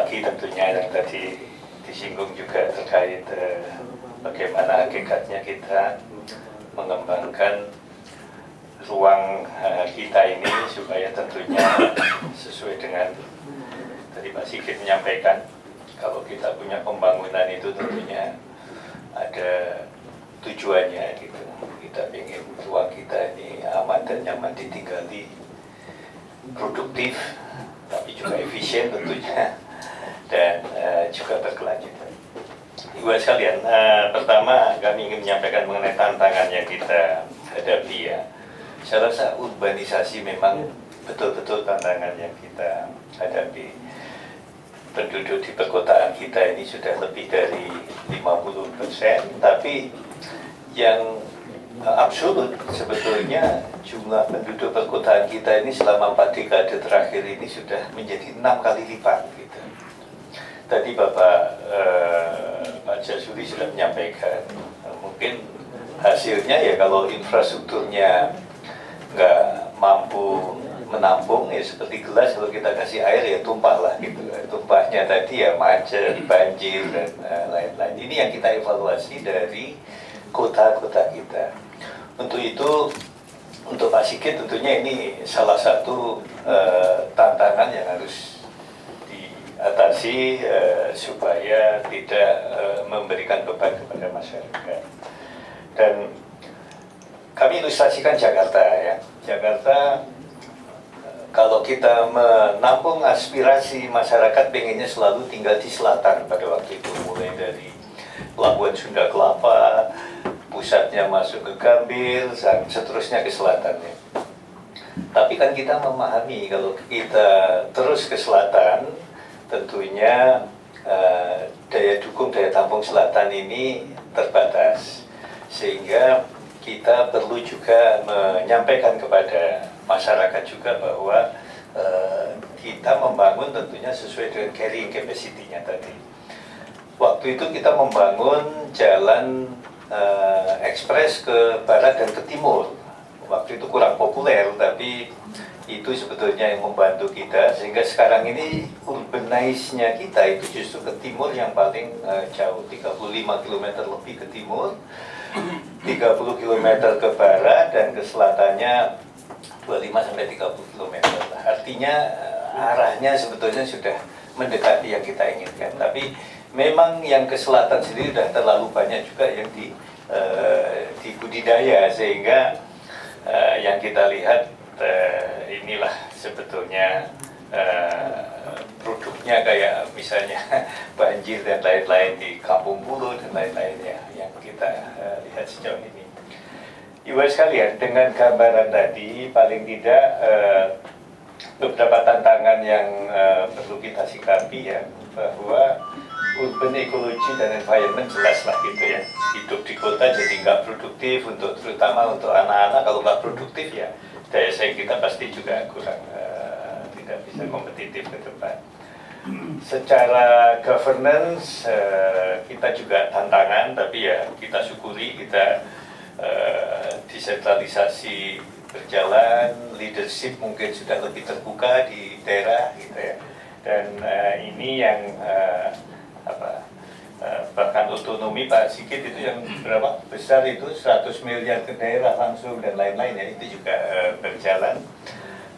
lagi tentunya yang tadi disinggung juga terkait bagaimana hakikatnya kita mengembangkan ruang kita ini supaya tentunya sesuai dengan tadi Pak Sigit menyampaikan, kalau kita punya pembangunan itu tentunya ada tujuannya gitu. Kita ingin ruang kita ini aman dan nyaman ditinggali, produktif, tapi juga efisien tentunya, dan juga berkelanjutan. Ibu sekalian, pertama kami ingin menyampaikan mengenai tantangan yang kita hadapi ya. Saya rasa urbanisasi memang betul-betul tantangan yang kita hadapi. Penduduk di perkotaan kita ini sudah lebih dari 50%, tapi yang absolut sebetulnya jumlah penduduk perkotaan kita ini selama 4 dekade terakhir ini sudah menjadi 6 kali lipat gitu. Tadi Pak Jasuri sudah menyampaikan, mungkin hasilnya ya kalau infrastrukturnya nggak mampu menampung ya seperti gelas, kalau kita kasih air ya tumpah lah gitu. Tumpahnya tadi ya macet, banjir dan lain-lain. Ini yang kita evaluasi dari kota-kota kita. Untuk itu, untuk Pak Sigit tentunya ini salah satu tantangan yang harus diatasi supaya tidak memberikan beban kepada masyarakat. Dan kami ilustrasikan Jakarta ya. Jakarta kalau kita menampung aspirasi masyarakat pengennya selalu tinggal di selatan pada waktu itu, mulai dari Pelabuhan Sunda Kelapa, pusatnya masuk ke Gambir, dan seterusnya ke selatannya. Tapi kan kita memahami kalau kita terus ke selatan, tentunya daya dukung, daya tampung selatan ini terbatas. Sehingga kita perlu juga menyampaikan kepada masyarakat juga bahwa kita membangun tentunya sesuai dengan carrying capacity-nya tadi. Waktu itu kita membangun jalan ekspres ke barat dan ke timur. Waktu itu kurang populer, tapi itu sebetulnya yang membantu kita, sehingga sekarang ini urbanize-nya kita itu justru ke timur yang paling jauh, 35 km lebih ke timur, 30 km ke barat, dan ke selatannya 25-30 km. Artinya arahnya sebetulnya sudah mendekati yang kita inginkan. Tapi memang yang ke selatan sendiri sudah terlalu banyak juga yang di budidaya, sehingga yang kita lihat inilah sebetulnya produknya kayak misalnya banjir dan lain-lain di Kampung Bulu dan lain-lainnya yang kita lihat sejauh ini. Ibu sekalian, dengan gambaran tadi paling tidak beberapa tantangan yang perlu kita sikapi ya, bahwa urban ecology dan environment jelas lah gitu ya. Hidup di kota jadi nggak produktif, terutama untuk anak-anak. Kalau nggak produktif ya daya saing kita pasti juga kurang, tidak bisa kompetitif ke depan. Secara governance kita juga tantangan, tapi ya kita syukuri, kita desentralisasi berjalan, leadership mungkin sudah lebih terbuka di daerah gitu ya. Dan ini yang bahkan otonomi Pak Sigit itu yang berapa besar itu 100 miliar ke daerah langsung dan lain-lain ya, itu juga berjalan.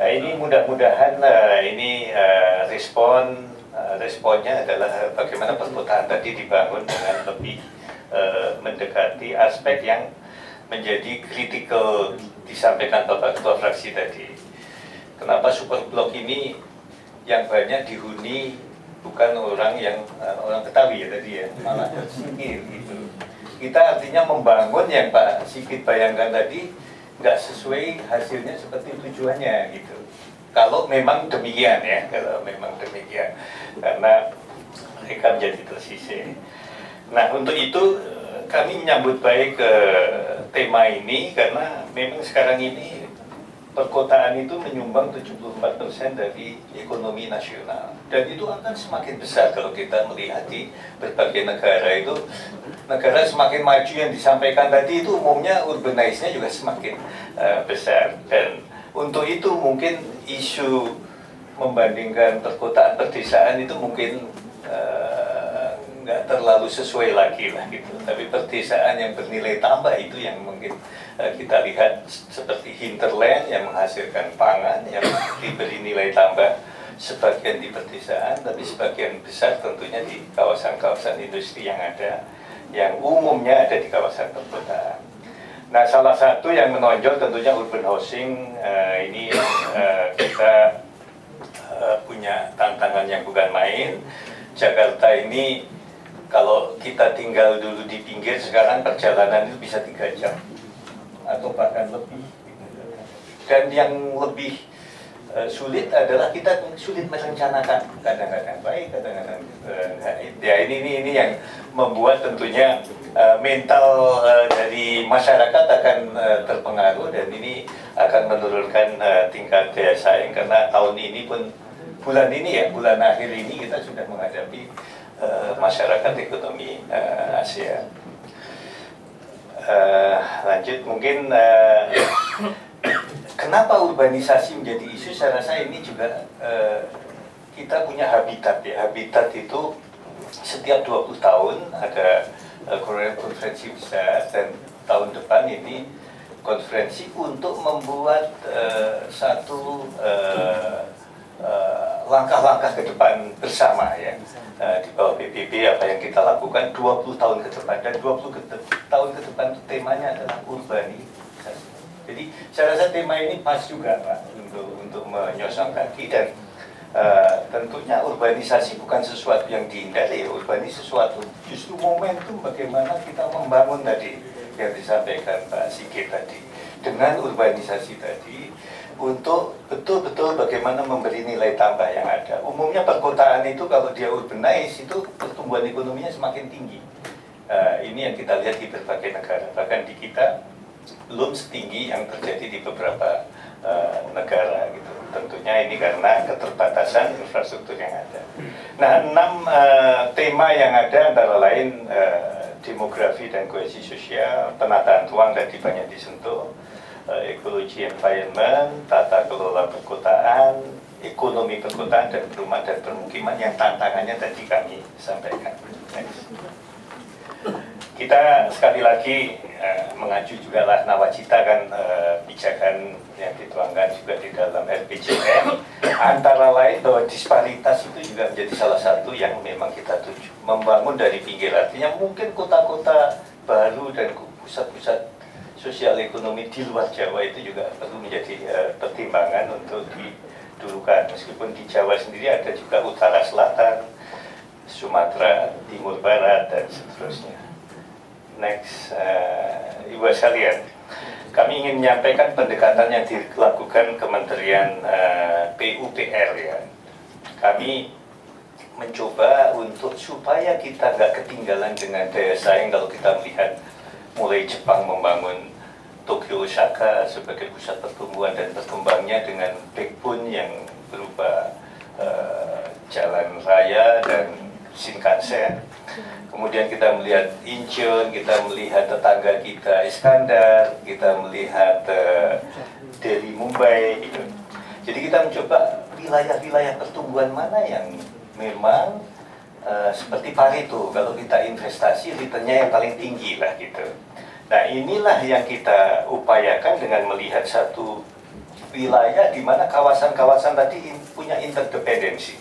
Ini mudah-mudahan ini responnya adalah bagaimana perkotaan tadi dibangun dengan lebih mendekati aspek yang menjadi kritikal disampaikan Bapak Ketua Fraksi tadi. Kenapa super blok ini yang banyak dihuni bukan orang Betawi ya tadi ya, malah tersingkir gitu. Kita artinya membangun yang Pak Sigit bayangkan tadi nggak sesuai hasilnya seperti tujuannya gitu. Kalau memang demikian ya, kalau memang demikian, karena mereka menjadi tersisih. Nah untuk itu kami menyambut baik ke tema ini karena memang sekarang ini perkotaan itu menyumbang 74% dari ekonomi nasional, dan itu akan semakin besar kalau kita melihat di berbagai negara. Itu negara semakin maju yang disampaikan tadi itu umumnya urbanize-nya juga semakin besar, dan untuk itu mungkin isu membandingkan perkotaan perdesaan itu mungkin nggak terlalu sesuai lagi lah gitu. Tapi perdesaan yang bernilai tambah itu yang mungkin kita lihat seperti hinterland yang menghasilkan pangan yang diberi nilai tambah, sebagian di perdesaan, tapi sebagian besar tentunya di kawasan-kawasan industri yang ada, yang umumnya ada di kawasan perkotaan. Nah, salah satu yang menonjol tentunya urban housing. Ini kita punya tantangan yang bukan main. Jakarta ini kalau kita tinggal dulu di pinggir, sekarang perjalanan itu bisa 3 jam atau bahkan lebih. Dan yang lebih sulit adalah kita sulit merencanakan, kadang-kadang baik, kadang-kadang ya ini yang membuat tentunya mental dari masyarakat akan terpengaruh, dan ini akan menurunkan tingkat daya saing, karena tahun ini pun bulan ini ya, bulan akhir ini kita sudah menghadapi masyarakat ekonomi Asia. Lanjut mungkin kenapa urbanisasi menjadi isu? Saya rasa ini juga kita punya habitat ya. Habitat itu setiap 20 tahun ada konferensi besar, dan tahun depan ini konferensi untuk membuat satu langkah-langkah ke depan bersama ya, di bawah PBB apa yang kita lakukan 20 tahun ke depan, dan 20 tahun ke depan itu temanya adalah urbanisasi. Jadi saya rasa tema ini pas juga Pak untuk menyosong kaki, dan tentunya urbanisasi bukan sesuatu yang dihindari, urbanisasi sesuatu justru momentum bagaimana kita membangun tadi yang disampaikan Pak Sigit tadi, dengan urbanisasi tadi untuk betul-betul bagaimana memberi nilai tambah yang ada. Umumnya perkotaan itu kalau dia urbanize itu pertumbuhan ekonominya semakin tinggi. Ini yang kita lihat di berbagai negara, bahkan di kita belum setinggi yang terjadi di beberapa negara gitu. Tentunya ini karena keterbatasan infrastruktur yang ada. Nah, 6 tema yang ada antara lain demografi dan kohesi sosial, penataan ruang tadi banyak disentuh, ekologi environment, tata kelola perkotaan, ekonomi perkotaan dan perumahan dan permukiman yang tantangannya tadi kami sampaikan. Next. Kita sekali lagi mengacu juga lah nawacita kan, pijakan yang dituangkan juga di dalam RPJM, antara lain bahwa disparitas itu juga menjadi salah satu yang memang kita tuju, membangun dari pinggir. Artinya mungkin kota-kota baru dan pusat-pusat sosial ekonomi di luar Jawa itu juga perlu menjadi pertimbangan untuk didulukan. Meskipun di Jawa sendiri ada juga utara selatan, Sumatera timur barat dan seterusnya. Next, Ibu sekalian, kami ingin menyampaikan pendekatan yang dilakukan Kementerian PUPR ya. Kami mencoba untuk supaya kita nggak ketinggalan dengan daya saing. Kalau kita melihat mulai Jepang membangun Tokyo Osaka sebagai pusat pertumbuhan dan berkembangnya dengan backbone yang berupa jalan raya dan Shinkansen. Kemudian kita melihat Incheon, kita melihat tetangga kita Iskandar, kita melihat Delhi Mumbai gitu. Jadi kita mencoba wilayah-wilayah pertumbuhan mana yang memang seperti Pareto, kalau kita investasi returnnya yang paling tinggi lah gitu. Nah, inilah yang kita upayakan dengan melihat satu wilayah di mana kawasan-kawasan tadi punya interdependensi.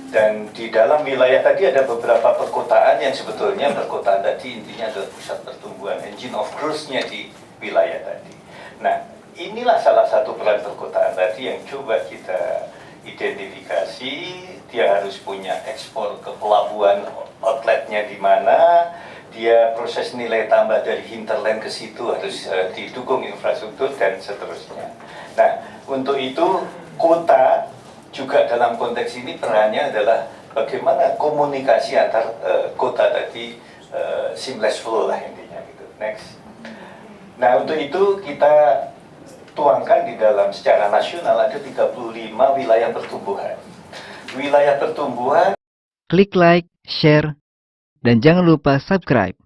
Dan di dalam wilayah tadi ada beberapa perkotaan yang sebetulnya perkotaan tadi intinya adalah pusat pertumbuhan, engine of growth-nya di wilayah tadi. Nah, inilah salah satu peran perkotaan tadi yang coba kita identifikasi. Dia harus punya ekspor ke pelabuhan, outletnya di mana, dia proses nilai tambah dari hinterland ke situ harus didukung infrastruktur dan seterusnya. Nah, untuk itu kota juga dalam konteks ini perannya adalah bagaimana komunikasi antar kota tadi seamless flow lah intinya gitu. Next. Nah, untuk itu kita tuangkan di dalam secara nasional ada 35 wilayah pertumbuhan. Wilayah pertumbuhan. Klik like, share, dan jangan lupa subscribe.